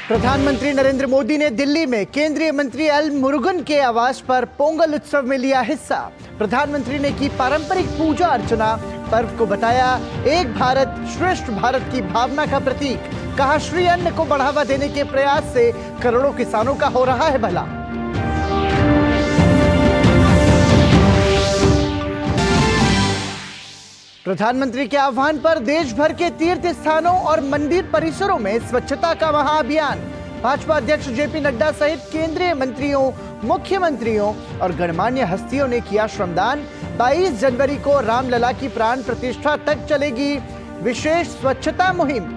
प्रधानमंत्री नरेंद्र मोदी ने दिल्ली में केंद्रीय मंत्री एल मुरुगन के आवास पर पोंगल उत्सव में लिया हिस्सा। प्रधानमंत्री ने की पारंपरिक पूजा अर्चना, पर्व को बताया एक भारत श्रेष्ठ भारत की भावना का प्रतीक। कहा श्री अन्न को बढ़ावा देने के प्रयास से करोड़ों किसानों का हो रहा है भला। प्रधानमंत्री के आह्वान पर देश भर के तीर्थ स्थानों और मंदिर परिसरों में स्वच्छता का महाअभियान। भाजपा अध्यक्ष जेपी नड्डा सहित केंद्रीय मंत्रियों, मुख्यमंत्रियों और गणमान्य हस्तियों ने किया श्रमदान। 22 जनवरी को रामलला की प्राण प्रतिष्ठा तक चलेगी विशेष स्वच्छता मुहिम।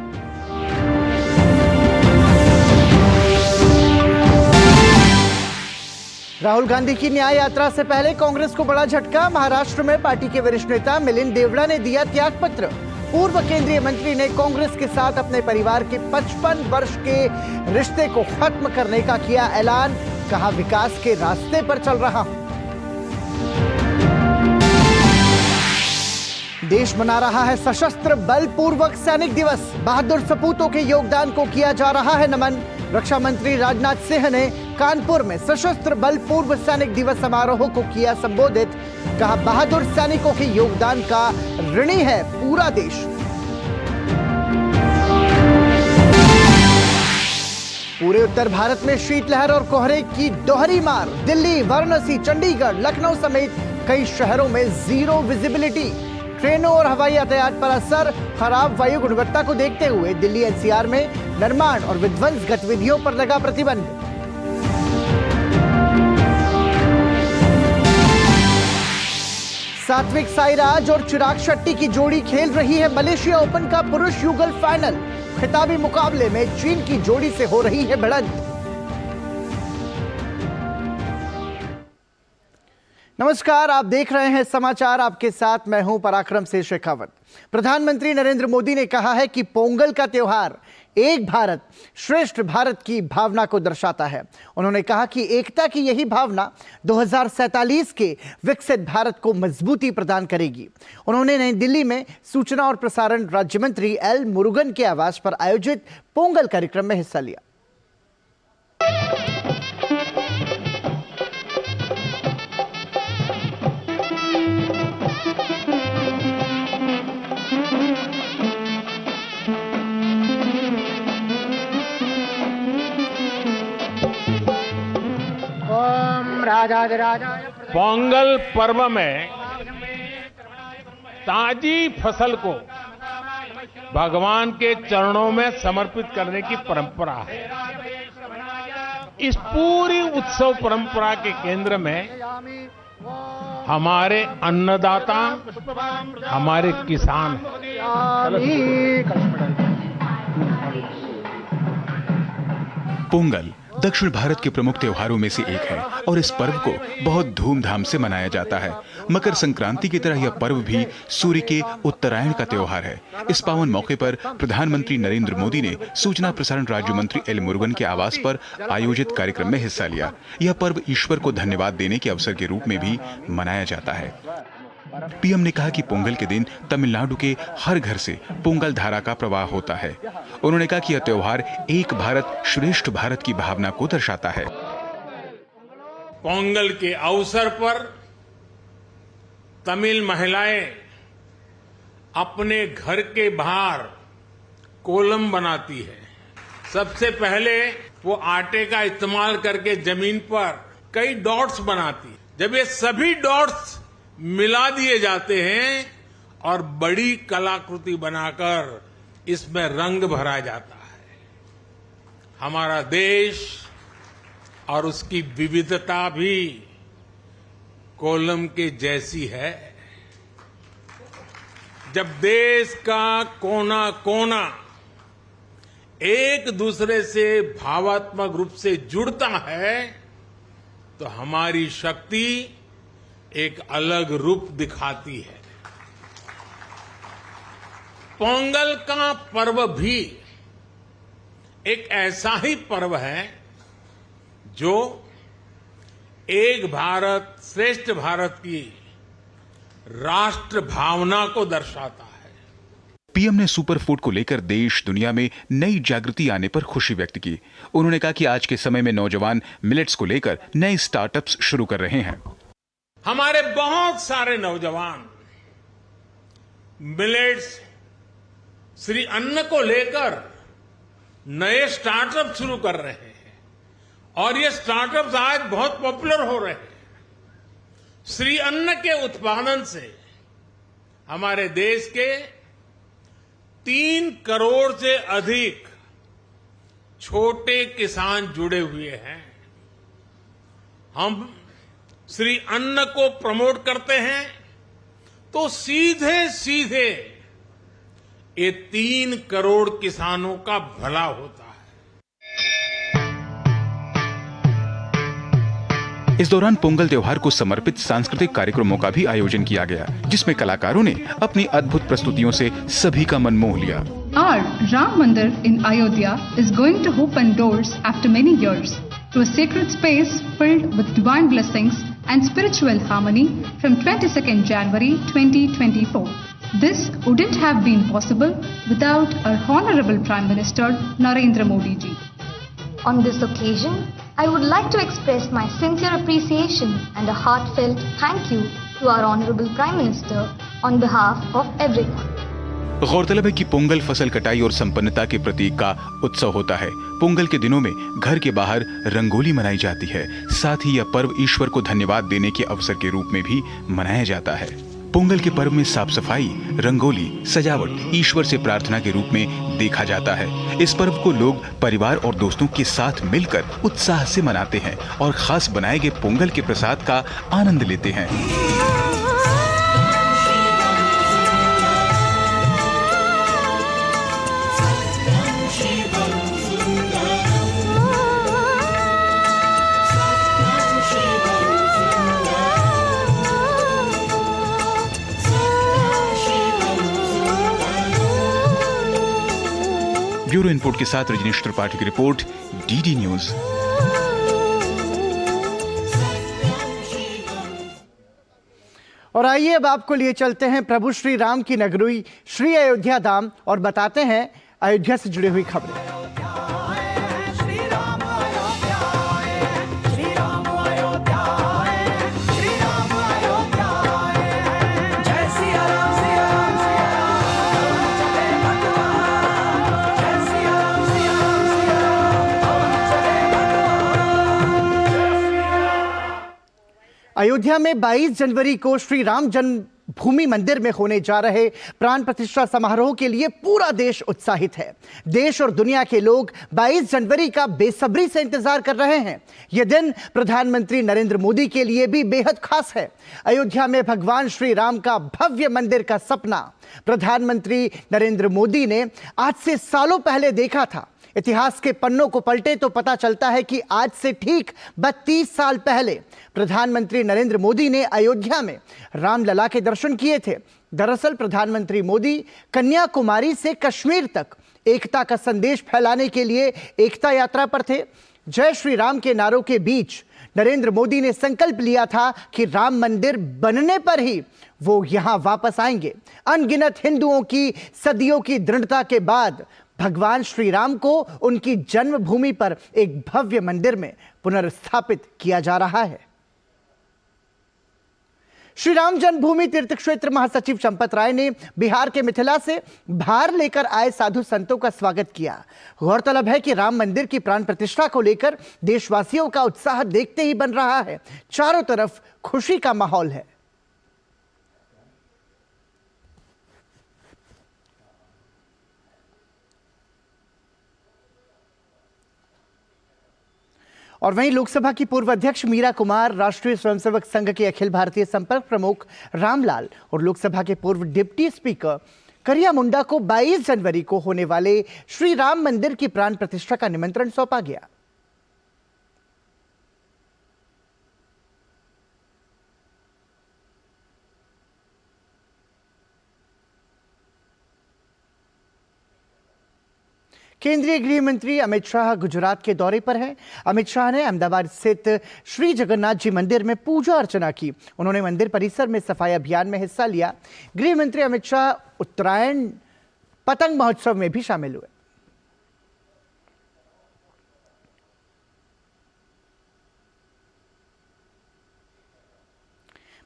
राहुल गांधी की न्याय यात्रा से पहले कांग्रेस को बड़ा झटका। महाराष्ट्र में पार्टी के वरिष्ठ नेता मिलिंद देवड़ा ने दिया त्यागपत्र। पूर्व केंद्रीय मंत्री ने कांग्रेस के साथ अपने परिवार के 55 वर्ष के रिश्ते को खत्म करने का किया ऐलान। कहा विकास के रास्ते पर चल रहा हूं। देश मना रहा है सशस्त्र बल पूर्वक सैनिक दिवस। बहादुर सपूतों के योगदान को किया जा रहा है नमन। रक्षा मंत्री राजनाथ सिंह ने कानपुर में सशस्त्र बल पूर्व सैनिक दिवस समारोह को किया संबोधित। कहा बहादुर सैनिकों के योगदान का ऋणी है पूरा देश। पूरे उत्तर भारत में शीतलहर और कोहरे की दोहरी मार। दिल्ली, वाराणसी, चंडीगढ़, लखनऊ समेत कई शहरों में जीरो विजिबिलिटी। ट्रेनों और हवाई यातायात पर असर। खराब वायु गुणवत्ता को देखते हुए दिल्ली एनसीआर में निर्माण और विध्वंस गतिविधियों पर लगा प्रतिबंध। सात्विक साईराज और चिराग शेट्टी की जोड़ी खेल रही है मलेशिया ओपन का पुरुष युगल फाइनल। खिताबी मुकाबले में चीन की जोड़ी से हो रही है भिड़ंत। नमस्कार, आप देख रहे हैं समाचार। आपके साथ मैं हूं पराक्रम से शेखावत। प्रधानमंत्री नरेंद्र मोदी ने कहा है कि पोंगल का त्योहार एक भारत श्रेष्ठ भारत की भावना को दर्शाता है। उन्होंने कहा कि एकता की यही भावना 2047 के विकसित भारत को मजबूती प्रदान करेगी। उन्होंने नई दिल्ली में सूचना और प्रसारण राज्य मंत्री एल मुरुगन के आवास पर आयोजित पोंगल कार्यक्रम में हिस्सा लिया। पोंगल पर्व में ताजी फसल को भगवान के चरणों में समर्पित करने की परंपरा है। इस पूरी उत्सव परंपरा के केंद्र में हमारे अन्नदाता, हमारे किसान हैं। पोंगल दक्षिण भारत के प्रमुख त्योहारों में से एक है और इस पर्व को बहुत धूमधाम से मनाया जाता है। मकर संक्रांति की तरह यह पर्व भी सूर्य के उत्तरायण का त्योहार है। इस पावन मौके पर प्रधानमंत्री नरेंद्र मोदी ने सूचना प्रसारण राज्य मंत्री एल मुरुगन के आवास पर आयोजित कार्यक्रम में हिस्सा लिया। यह पर्व ईश्वर को धन्यवाद देने के अवसर के रूप में भी मनाया जाता है। पीएम ने कहा कि पोंगल के दिन तमिलनाडु के हर घर से पोंगल धारा का प्रवाह होता है। उन्होंने कहा कि यह त्योहार एक भारत श्रेष्ठ भारत की भावना को दर्शाता है। पोंगल के अवसर पर तमिल महिलाएं अपने घर के बाहर कोलम बनाती है। सबसे पहले वो आटे का इस्तेमाल करके जमीन पर कई डॉट्स बनाती है। जब ये सभी डॉट्स मिला दिए जाते हैं और बड़ी कलाकृति बनाकर इसमें रंग भरा जाता है। हमारा देश और उसकी विविधता भी कोलम के जैसी है। जब देश का कोना कोना एक दूसरे से भावात्मक रूप से जुड़ता है तो हमारी शक्ति एक अलग रूप दिखाती है। पोंगल का पर्व भी एक ऐसा ही पर्व है जो एक भारत श्रेष्ठ भारत की राष्ट्र भावना को दर्शाता है। पीएम ने सुपर फूड को लेकर देश दुनिया में नई जागृति आने पर खुशी व्यक्त की। उन्होंने कहा कि आज के समय में नौजवान मिलेट्स को लेकर नए स्टार्टअप्स शुरू कर रहे हैं। हमारे बहुत सारे नौजवान मिलेट्स, श्री अन्न को लेकर नए स्टार्टअप शुरू कर रहे हैं और ये स्टार्टअप्स आज बहुत पॉपुलर हो रहे हैं। श्री अन्न के उत्पादन से हमारे देश के 3 करोड़ से अधिक छोटे किसान जुड़े हुए हैं। हम श्री अन्न को प्रमोट करते हैं तो सीधे सीधे ये 3 करोड़ किसानों का भला होता है। इस दौरान पोंगल त्योहार को समर्पित सांस्कृतिक कार्यक्रमों का भी आयोजन किया गया, जिसमें कलाकारों ने अपनी अद्भुत प्रस्तुतियों से सभी का मन मोह लिया। Our Ram Mandir in Ayodhya is going to open doors after many years to a sacred space filled with divine blessings and spiritual harmony from 22nd January 2024. This wouldn't have been possible without our Honorable Prime Minister Narendra Modi ji. On this occasion, I would like to express my sincere appreciation and a heartfelt thank you to our Honorable Prime Minister on behalf of everyone. गौरतलब है कि पोंगल फसल कटाई और संपन्नता के प्रतीक का उत्सव होता है। पोंगल के दिनों में घर के बाहर रंगोली मनाई जाती है। साथ ही यह पर्व ईश्वर को धन्यवाद देने के अवसर के रूप में भी मनाया जाता है। पोंगल के पर्व में साफ सफाई, रंगोली, सजावट ईश्वर से प्रार्थना के रूप में देखा जाता है। इस पर्व को लोग परिवार और दोस्तों के साथ मिलकर उत्साह से मनाते हैं और खास बनाए गए पोंगल के प्रसाद का आनंद लेते हैं। ब्यूरो इनपुट के साथ रजनीश त्रिपाठी की रिपोर्ट, डीडी न्यूज। और आइए अब आपको लिए चलते हैं प्रभु श्री राम की नगरी श्री अयोध्या धाम और बताते हैं अयोध्या से जुड़ी हुई खबरें। अयोध्या में 22 जनवरी को श्री राम जन्मभूमि मंदिर में होने जा रहे प्राण प्रतिष्ठा समारोह के लिए पूरा देश उत्साहित है। देश और दुनिया के लोग 22 जनवरी का बेसब्री से इंतजार कर रहे हैं। यह दिन प्रधानमंत्री नरेंद्र मोदी के लिए भी बेहद खास है। अयोध्या में भगवान श्री राम का भव्य मंदिर का सपना प्रधानमंत्री नरेंद्र मोदी ने आज से सालों पहले देखा था। इतिहास के पन्नों को पलटे तो पता चलता है कि आज से ठीक 32 साल पहले प्रधानमंत्री नरेंद्र मोदी ने अयोध्या में रामलला के दर्शन किए थे। दरअसल प्रधानमंत्री मोदी कन्याकुमारी से कश्मीर तक एकता का संदेश फैलाने के लिए एकता यात्रा पर थे। जय श्री राम के नारों के बीच नरेंद्र मोदी ने संकल्प लिया था कि राम मंदिर बनने पर ही वो यहां वापस आएंगे। अनगिनत हिंदुओं की सदियों की दृढ़ता के बाद भगवान श्री राम को उनकी जन्मभूमि पर एक भव्य मंदिर में पुनर्स्थापित किया जा रहा है। श्री राम जन्मभूमि तीर्थ क्षेत्र महासचिव चंपत राय ने बिहार के मिथिला से भार लेकर आए साधु संतों का स्वागत किया। गौरतलब है कि राम मंदिर की प्राण प्रतिष्ठा को लेकर देशवासियों का उत्साह देखते ही बन रहा है। चारों तरफ खुशी का माहौल है। और वहीं लोकसभा की पूर्व अध्यक्ष मीरा कुमार, राष्ट्रीय स्वयंसेवक संघ के अखिल भारतीय संपर्क प्रमुख रामलाल और लोकसभा के पूर्व डिप्टी स्पीकर करिया मुंडा को 22 जनवरी को होने वाले श्री राम मंदिर की प्राण प्रतिष्ठा का निमंत्रण सौंपा गया। केंद्रीय गृह मंत्री अमित शाह गुजरात के दौरे पर हैं। अमित शाह ने अहमदाबाद स्थित श्री जगन्नाथ जी मंदिर में पूजा अर्चना की। उन्होंने मंदिर परिसर में सफाई अभियान में हिस्सा लिया। गृह मंत्री अमित शाह उत्तरायण पतंग महोत्सव में भी शामिल हुए।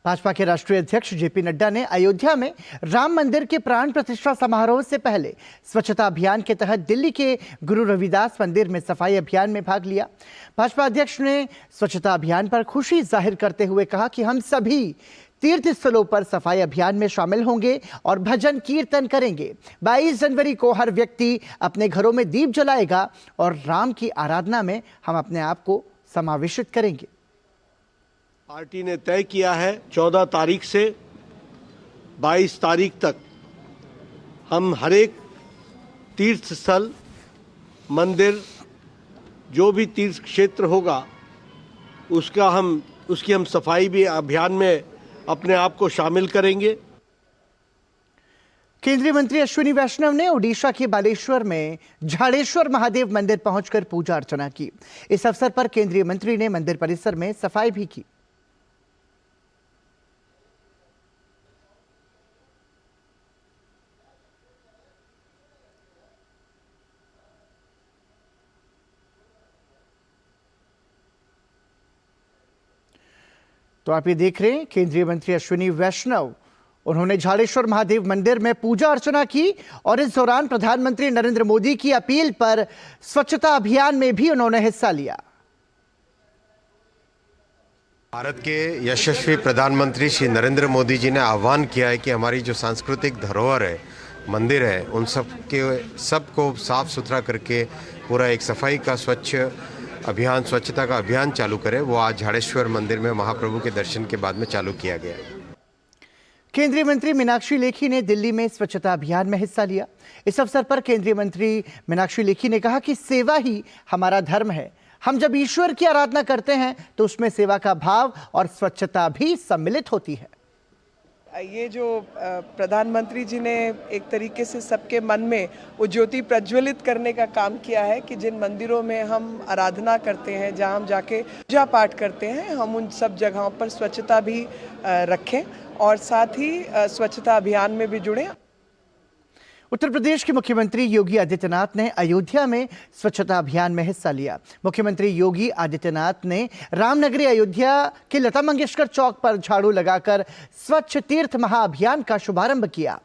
भाजपा के राष्ट्रीय अध्यक्ष जेपी नड्डा ने अयोध्या में राम मंदिर के प्राण प्रतिष्ठा समारोह से पहले स्वच्छता अभियान के तहत दिल्ली के गुरु रविदास मंदिर में सफाई अभियान में भाग लिया। भाजपा अध्यक्ष ने स्वच्छता अभियान पर खुशी जाहिर करते हुए कहा कि हम सभी तीर्थ स्थलों पर सफाई अभियान में शामिल होंगे और भजन कीर्तन करेंगे। 22 जनवरी को हर व्यक्ति अपने घरों में दीप जलाएगा और राम की आराधना में हम अपने आप को समावेशित करेंगे। पार्टी ने तय किया है 14 तारीख से 22 तारीख तक हम हर एक तीर्थ स्थल, मंदिर, जो भी तीर्थ क्षेत्र होगा उसकी हम सफाई भी अभियान में अपने आप को शामिल करेंगे। केंद्रीय मंत्री अश्विनी वैष्णव ने ओडिशा के बालेश्वर में झाड़ेश्वर महादेव मंदिर पहुंचकर पूजा अर्चना की। इस अवसर पर केंद्रीय मंत्री ने मंदिर परिसर में सफाई भी की। तो आप ये देख रहे हैं केंद्रीय मंत्री अश्विनी वैष्णव, उन्होंने झाड़ेश्वर महादेव मंदिर में पूजा अर्चना की और इस दौरान प्रधानमंत्री नरेंद्र मोदी की अपील पर स्वच्छता अभियान में भी उन्होंने हिस्सा लिया। भारत के यशस्वी प्रधानमंत्री श्री नरेंद्र मोदी जी ने आह्वान किया है कि हमारी जो सांस्कृतिक धरोहर है, मंदिर है, उन सबको साफ सुथरा करके पूरा एक सफाई का स्वच्छता का अभियान चालू करें। वो आज झाड़ेश्वर मंदिर में महाप्रभु के दर्शन के बाद में चालू किया गया। केंद्रीय मंत्री मीनाक्षी लेखी ने दिल्ली में स्वच्छता अभियान में हिस्सा लिया। इस अवसर पर केंद्रीय मंत्री मीनाक्षी लेखी ने कहा कि सेवा ही हमारा धर्म है। हम जब ईश्वर की आराधना करते हैं तो उसमें सेवा का भाव और स्वच्छता भी सम्मिलित होती है। ये जो प्रधानमंत्री जी ने एक तरीके से सबके मन में वो ज्योति प्रज्वलित करने का काम किया है कि जिन मंदिरों में हम आराधना करते हैं, जहां हम जाके पूजा पाठ करते हैं, हम उन सब जगहों पर स्वच्छता भी रखें और साथ ही स्वच्छता अभियान में भी जुड़ें। उत्तर प्रदेश के मुख्यमंत्री योगी आदित्यनाथ ने अयोध्या में स्वच्छता अभियान में हिस्सा लिया। मुख्यमंत्री योगी आदित्यनाथ ने रामनगरी अयोध्या के लता मंगेशकर चौक पर झाड़ू लगाकर स्वच्छ तीर्थ महाअभियान का शुभारंभ किया।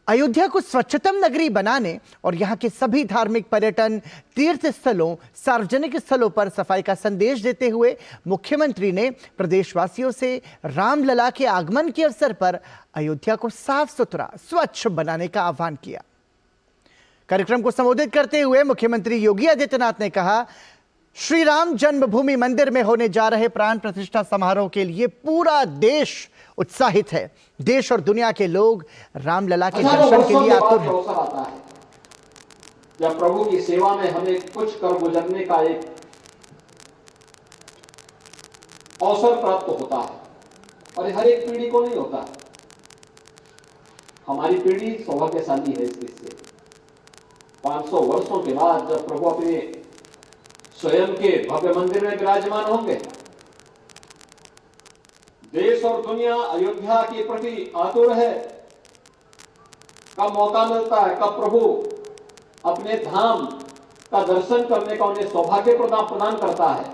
अयोध्या को स्वच्छतम नगरी बनाने और यहाँ के सभी धार्मिक पर्यटन तीर्थ स्थलों, सार्वजनिक स्थलों पर सफाई का संदेश देते हुए मुख्यमंत्री ने प्रदेशवासियों से रामलला के आगमन के अवसर पर अयोध्या को साफ सुथरा, स्वच्छ बनाने का आह्वान किया। कार्यक्रम को संबोधित करते हुए मुख्यमंत्री योगी आदित्यनाथ ने कहा, श्री राम जन्मभूमि मंदिर में होने जा रहे प्राण प्रतिष्ठा समारोह के लिए पूरा देश उत्साहित है। देश और दुनिया के लोग रामलला के दर्शन के लिए आतुर हैं। अवसर आता है जब प्रभु की सेवा में हमें कुछ कर गुजरने का एक अवसर प्राप्त होता है और हर एक पीढ़ी को नहीं होता। हमारी पीढ़ी सौभाग्यशाली है इस दृष्टि से। 500 वर्षों के बाद जब प्रभु अपने स्वयं के भव्य मंदिर में विराजमान होंगे, देश और दुनिया अयोध्या के प्रति आतुर है। कब मौका मिलता है, कब प्रभु अपने धाम का दर्शन करने का उन्हें सौभाग्य प्रदान करता है।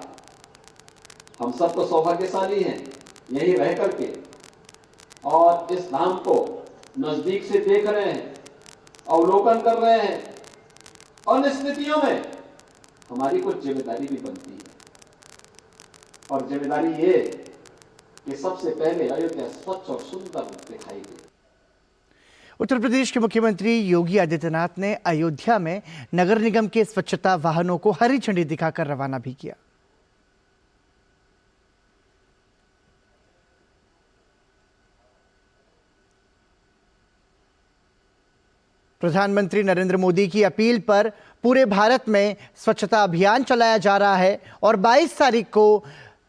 हम सब तो सौभाग्यशाली हैं यही रह करके और इस धाम को नजदीक से देख रहे हैं, अवलोकन कर रहे हैं और इन स्थितियों में हमारी कुछ जिम्मेदारी भी बनती है और जिम्मेदारी ये कि सबसे पहले अयोध्या स्वच्छ और सुंदर दिखाई दे। उत्तर प्रदेश के मुख्यमंत्री योगी आदित्यनाथ ने अयोध्या में नगर निगम के स्वच्छता वाहनों को हरी झंडी दिखाकर रवाना भी किया। प्रधानमंत्री नरेंद्र मोदी की अपील पर पूरे भारत में स्वच्छता अभियान चलाया जा रहा है और 22 तारीख को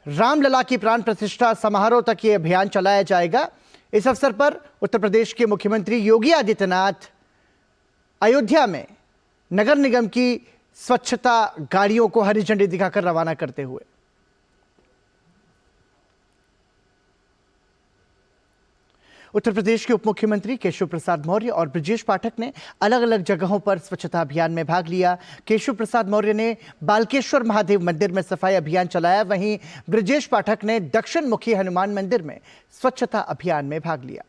रामलला की प्राण प्रतिष्ठा समारोह तक ये अभियान चलाया जाएगा। इस अवसर पर उत्तर प्रदेश के मुख्यमंत्री योगी आदित्यनाथ अयोध्या में नगर निगम की स्वच्छता गाड़ियों को हरी झंडी दिखाकर रवाना करते हुए उत्तर प्रदेश के उप मुख्यमंत्री केशव प्रसाद मौर्य और ब्रजेश पाठक ने अलग अलग जगहों पर स्वच्छता अभियान में भाग लिया। केशव प्रसाद मौर्य ने बालकेश्वर महादेव मंदिर में सफाई अभियान चलाया, वहीं ब्रजेश पाठक ने दक्षिण मुखी हनुमान मंदिर में स्वच्छता अभियान में भाग लिया।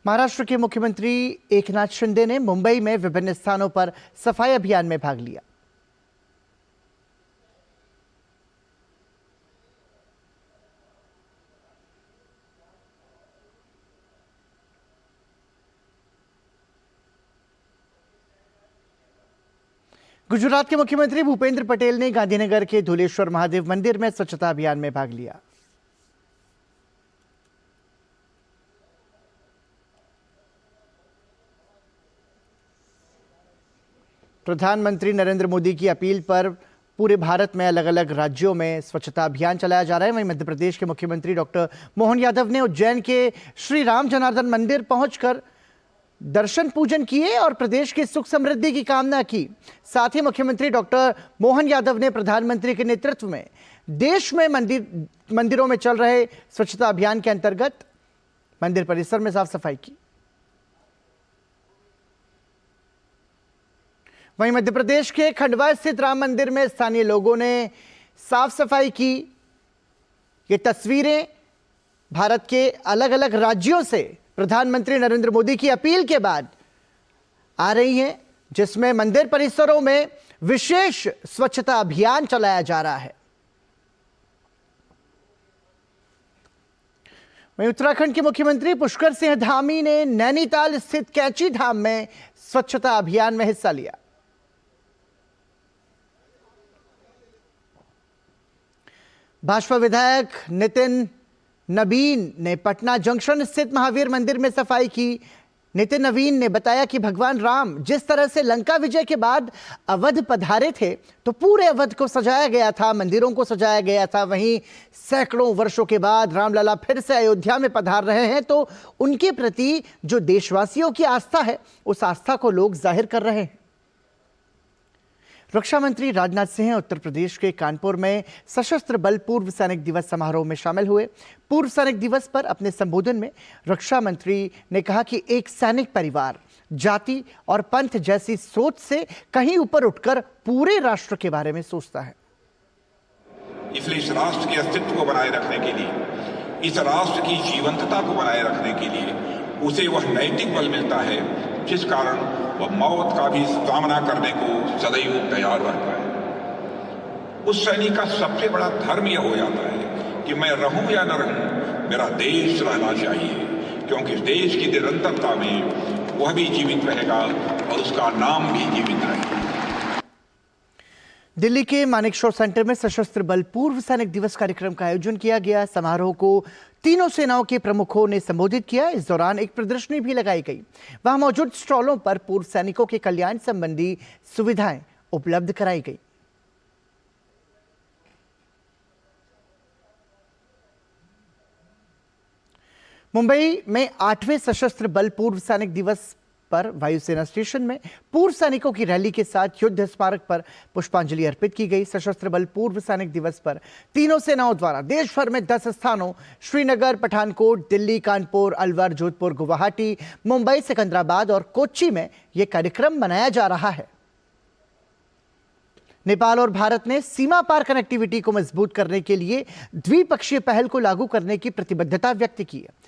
महाराष्ट्र के मुख्यमंत्री एकनाथ शिंदे ने मुंबई में विभिन्न स्थानों पर सफाई अभियान में भाग लिया। गुजरात के मुख्यमंत्री भूपेंद्र पटेल ने गांधीनगर के धुलेश्वर महादेव मंदिर में स्वच्छता अभियान में भाग लिया। प्रधानमंत्री नरेंद्र मोदी की अपील पर पूरे भारत में अलग अलग राज्यों में स्वच्छता अभियान चलाया जा रहा है। वहीं मध्य प्रदेश के मुख्यमंत्री डॉक्टर मोहन यादव ने उज्जैन के श्री राम जनार्दन मंदिर पहुंचकर दर्शन पूजन किए और प्रदेश की सुख समृद्धि की कामना की। साथ ही मुख्यमंत्री डॉक्टर मोहन यादव ने प्रधानमंत्री के नेतृत्व में देश में मंदिरों में चल रहे स्वच्छता अभियान के अंतर्गत मंदिर परिसर में साफ सफाई की। वहीं मध्य प्रदेश के खंडवा स्थित राम मंदिर में स्थानीय लोगों ने साफ सफाई की। ये तस्वीरें भारत के अलग अलग राज्यों से प्रधानमंत्री नरेंद्र मोदी की अपील के बाद आ रही हैं, जिसमें मंदिर परिसरों में विशेष स्वच्छता अभियान चलाया जा रहा है। वहीं उत्तराखंड के मुख्यमंत्री पुष्कर सिंह धामी ने नैनीताल स्थित कैंची धाम में स्वच्छता अभियान में हिस्सा लिया। भाजपा विधायक नितिन नवीन ने पटना जंक्शन स्थित महावीर मंदिर में सफाई की। नितिन नवीन ने बताया कि भगवान राम जिस तरह से लंका विजय के बाद अवध पधारे थे तो पूरे अवध को सजाया गया था, मंदिरों को सजाया गया था। वहीं सैकड़ों वर्षों के बाद रामलला फिर से अयोध्या में पधार रहे हैं तो उनके प्रति जो देशवासियों की आस्था है उस आस्था को लोग जाहिर कर रहे हैं। रक्षा मंत्री राजनाथ सिंह उत्तर प्रदेश के कानपुर में सशस्त्र बल पूर्व सैनिक दिवस समारोह में शामिल हुए। पूर्व सैनिक दिवस पर अपने संबोधन में रक्षा मंत्री ने कहा कि एक सैनिक परिवार जाति और पंथ जैसी सोच से कहीं ऊपर उठकर पूरे राष्ट्र के बारे में सोचता है। इसलिए इस राष्ट्र के अस्तित्व को बनाए रखने के लिए, इस राष्ट्र की जीवंतता को बनाए रखने के लिए उसे वह नैतिक बल मिलता है जिस कारण वह मौत का भी सामना करने को सदैव तैयार रहता है। उस सैनिक का सबसे बड़ा धर्म यह हो जाता है कि मैं रहूं या न रहूं, मेरा देश रहना चाहिए, क्योंकि देश की निरंतरता में वह भी जीवित रहेगा और उसका नाम भी जीवित रहेगा। दिल्ली के मानेकशॉ सेंटर में सशस्त्र बल पूर्व सैनिक दिवस कार्यक्रम का आयोजन किया गया। समारोह को तीनों सेनाओं के प्रमुखों ने संबोधित किया। इस दौरान एक प्रदर्शनी भी लगाई गई। वहां मौजूद स्टॉलों पर पूर्व सैनिकों के कल्याण संबंधी सुविधाएं उपलब्ध कराई गई। मुंबई में 8वें सशस्त्र बल पूर्व सैनिक दिवस पर वायुसेना स्टेशन में पूर्व सैनिकों की रैली के साथ युद्ध स्मारक पर पुष्पांजलि अर्पित की गई। सशस्त्र बल पूर्व सैनिक दिवस पर तीनों सेनाओं द्वारा देश भर में 10 स्थानों श्रीनगर, पठानकोट, दिल्ली, कानपुर, अलवर, जोधपुर, गुवाहाटी, मुंबई, सिकंदराबाद और कोच्चि में यह कार्यक्रम मनाया जा रहा है। नेपाल और भारत ने सीमा पार कनेक्टिविटी को मजबूत करने के लिए द्विपक्षीय पहल को लागू करने की प्रतिबद्धता व्यक्त की है।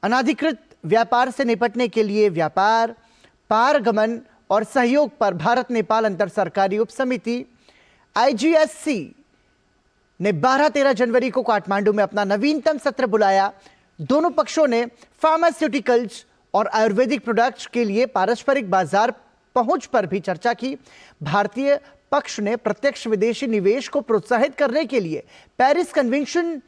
अनाधिकृत व्यापार से निपटने के लिए व्यापार, पारगमन और सहयोग पर भारत नेपाल अंतर सरकारी उप समिति IGSC ने 12-13 जनवरी को काठमांडू में अपना नवीनतम सत्र बुलाया। दोनों पक्षों ने फार्मास्यूटिकल्स और आयुर्वेदिक प्रोडक्ट्स के लिए पारस्परिक बाजार पहुंच पर भी चर्चा की। भारतीय पक्ष ने प्रत्यक्ष विदेशी निवेश को प्रोत्साहित करने के लिए पेरिस कन्वेंशन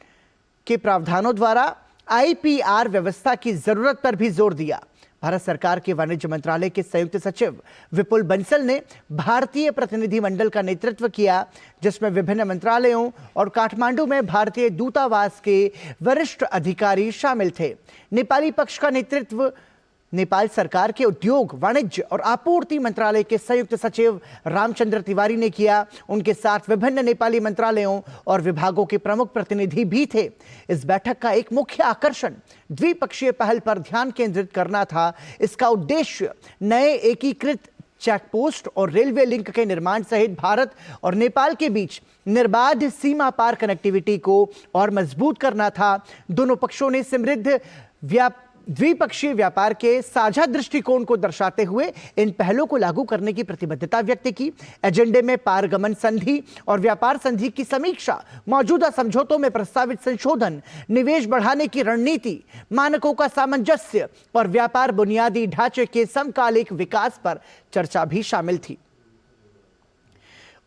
के प्रावधानों द्वारा IPR व्यवस्था की जरूरत पर भी जोर दिया। भारत सरकार के वाणिज्य मंत्रालय के संयुक्त सचिव विपुल बंसल ने भारतीय प्रतिनिधिमंडल का नेतृत्व किया, जिसमें विभिन्न मंत्रालयों और काठमांडू में भारतीय दूतावास के वरिष्ठ अधिकारी शामिल थे। नेपाली पक्ष का नेतृत्व नेपाल सरकार के उद्योग, वाणिज्य और आपूर्ति मंत्रालय के संयुक्त सचिव रामचंद्र तिवारी ने किया। उनके साथ विभिन्न नेपाली मंत्रालयों और विभागों के प्रमुख प्रतिनिधि भी थे। इस बैठक का एक मुख्य आकर्षण द्विपक्षीय पहल पर ध्यान केंद्रित करना था। इसका उद्देश्य नए एकीकृत चेकपोस्ट और रेलवे लिंक के निर्माण सहित भारत और नेपाल के बीच निर्बाध सीमा पार कनेक्टिविटी को और मजबूत करना था। दोनों पक्षों ने समृद्ध द्विपक्षीय व्यापार के साझा दृष्टिकोण को दर्शाते हुए इन पहलों को लागू करने की प्रतिबद्धता व्यक्त की। एजेंडे में पारगमन संधि और व्यापार संधि की समीक्षा, मौजूदा समझौतों में प्रस्तावित संशोधन, निवेश बढ़ाने की रणनीति, मानकों का सामंजस्य और व्यापार बुनियादी ढांचे के समकालिक विकास पर चर्चा भी शामिल थी।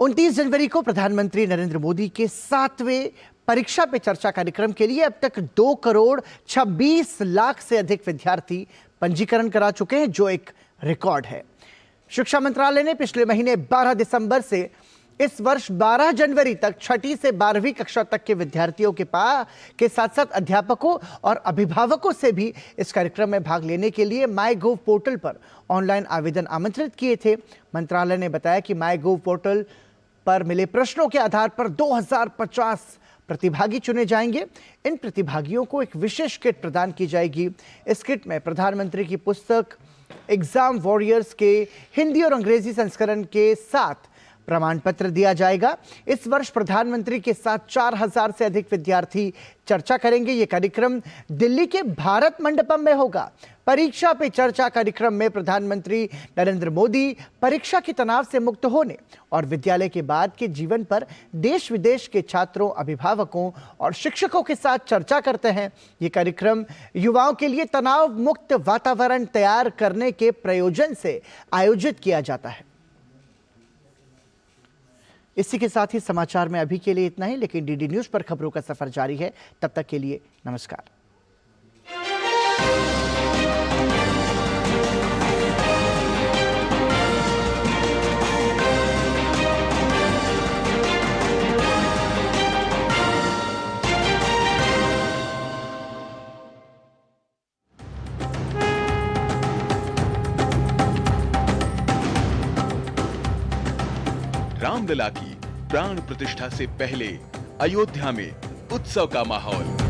29 जनवरी को प्रधानमंत्री नरेंद्र मोदी के 7वें परीक्षा पे चर्चा कार्यक्रम के लिए अब तक 2 करोड़ 26 लाख से अधिक विद्यार्थी पंजीकरण करा चुके हैं, जो एक रिकॉर्ड है। शिक्षा मंत्रालय ने पिछले महीने 12 दिसंबर से इस वर्ष 12 जनवरी तक 6ठी से 12वीं कक्षा तक के विद्यार्थियों के साथ साथ अध्यापकों और अभिभावकों से भी इस कार्यक्रम में भाग लेने के लिए MyGov पोर्टल पर ऑनलाइन आवेदन आमंत्रित किए थे। मंत्रालय ने बताया कि MyGov पोर्टल पर मिले प्रश्नों के आधार पर 2050 प्रतिभागी चुने जाएंगे। इन प्रतिभागियों को एक विशेष किट प्रदान की जाएगी। इस किट में प्रधानमंत्री की पुस्तक एग्जाम वॉरियर्स के हिंदी और अंग्रेजी संस्करण के साथ प्रमाण पत्र दिया जाएगा। इस वर्ष प्रधानमंत्री के साथ 4000 से अधिक विद्यार्थी चर्चा करेंगे। यह कार्यक्रम दिल्ली के भारत मंडपम में होगा। परीक्षा पे चर्चा कार्यक्रम में प्रधानमंत्री नरेंद्र मोदी परीक्षा के तनाव से मुक्त होने और विद्यालय के बाद के जीवन पर देश विदेश के छात्रों, अभिभावकों और शिक्षकों के साथ चर्चा करते हैं। ये कार्यक्रम युवाओं के लिए तनाव मुक्त वातावरण तैयार करने के प्रयोजन से आयोजित किया जाता है। इसी के साथ ही समाचार में अभी के लिए इतना ही, लेकिन डीडी न्यूज पर खबरों का सफर जारी है। तब तक के लिए नमस्कार। रामलला की प्राण प्रतिष्ठा से पहले अयोध्या में उत्सव का माहौल।